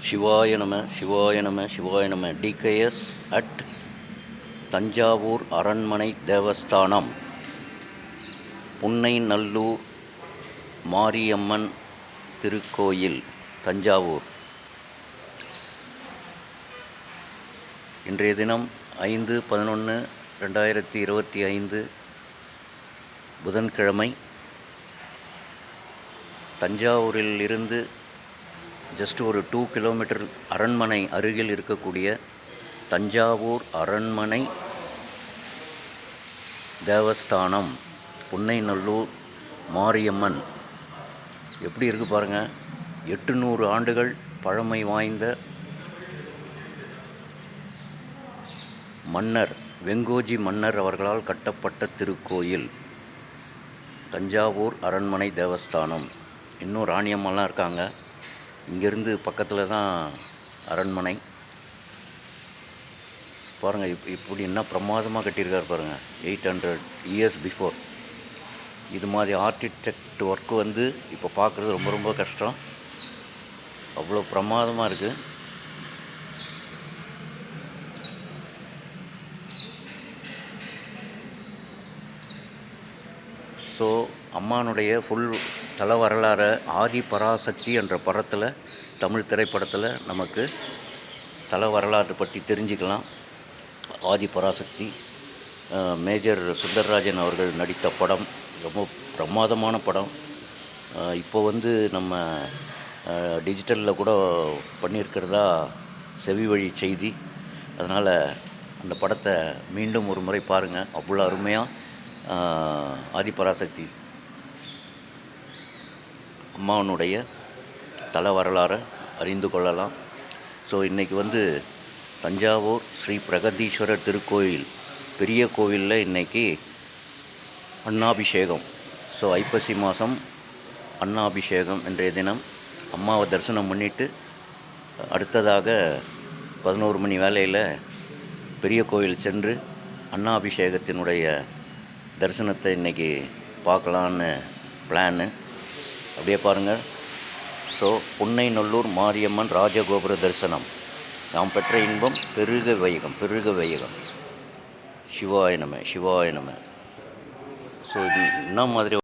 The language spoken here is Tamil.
சிவாய நம சிவாய நம சிவாய நம. டிகேஎஸ் அட் தஞ்சாவூர் அரண்மனை தேவஸ்தானம், புன்னைநல்லூர் மாரியம்மன் திருக்கோயில், தஞ்சாவூர். இன்றைய தினம் 5/11/2025 புதன்கிழமை. தஞ்சாவூரில் இருந்து ஜஸ்ட் ஒரு 2 கிலோமீட்டர் அரண்மனை அருகில் இருக்கக்கூடிய தஞ்சாவூர் அரண்மனை தேவஸ்தானம், புன்னைநல்லூர் மாரியம்மன். எப்படி இருக்குது பாருங்கள். 800 ஆண்டுகள் பழமை வாய்ந்த மன்னர் வெங்கோஜி மன்னர் அவர்களால் கட்டப்பட்ட திருக்கோயில் தஞ்சாவூர் அரண்மனை தேவஸ்தானம். இன்னும் ராணியம்மாலாம் இருக்காங்க. இங்கேருந்து பக்கத்தில் தான் அரண்மனை. பாருங்கள், இப்படி என்ன பிரமாதமாக கட்டியிருக்கார் பாருங்கள். 800 இயர்ஸ் பிஃபோர். இது மாதிரி ஆர்கிடெக்ட் ஒர்க்கு வந்து இப்போ பார்க்குறது ரொம்ப ரொம்ப கஷ்டம். அவ்வளோ பிரமாதமாக இருக்குது. ஸோ அம்மானுடைய ஃபுல் தல வரலாறை ஆதி பராசக்தி என்ற படத்தில், தமிழ் திரைப்படத்தில் நமக்கு தல வரலாற்றை பற்றி தெரிஞ்சுக்கலாம். ஆதி பராசக்தி மேஜர் சுந்தர்ராஜன் அவர்கள் நடித்த படம். ரொம்ப பிரமாதமான படம். இப்போ வந்து நம்ம டிஜிட்டலில் கூட பண்ணியிருக்கிறதா செவி வழி செய்தி. அதனால் அந்த படத்தை மீண்டும் ஒரு முறை பாருங்கள். அவ்வளோ அருமையாக ஆதிபராசக்தி அம்மாவனுடைய தல வரலாறை அறிந்து கொள்ளலாம். ஸோ இன்றைக்கி வந்து தஞ்சாவூர் ஸ்ரீ பிரகதீஸ்வரர் திருக்கோயில் பெரிய கோவிலில் இன்றைக்கி அன்னாபிஷேகம். ஸோ ஐப்பசி மாதம் அன்னாபிஷேகம். இன்றைய தினம் அம்மாவை தரிசனம் பண்ணிவிட்டு அடுத்ததாக 11 மணி வேளையில் பெரிய கோவில் சென்று அன்னாபிஷேகத்தினுடைய தரிசனத்தை இன்றைக்கி பார்க்கலான்னு பிளானு. அப்படியே பாருங்கள். ஸோ புன்னைநல்லூர் மாரியம்மன் ராஜகோபுர தரிசனம். நாம் பெற்ற இன்பம் பெருக வையகம், பெருக வையகம். சிவாய நம சிவாய நம. ஸோ இது என்ன மாதிரி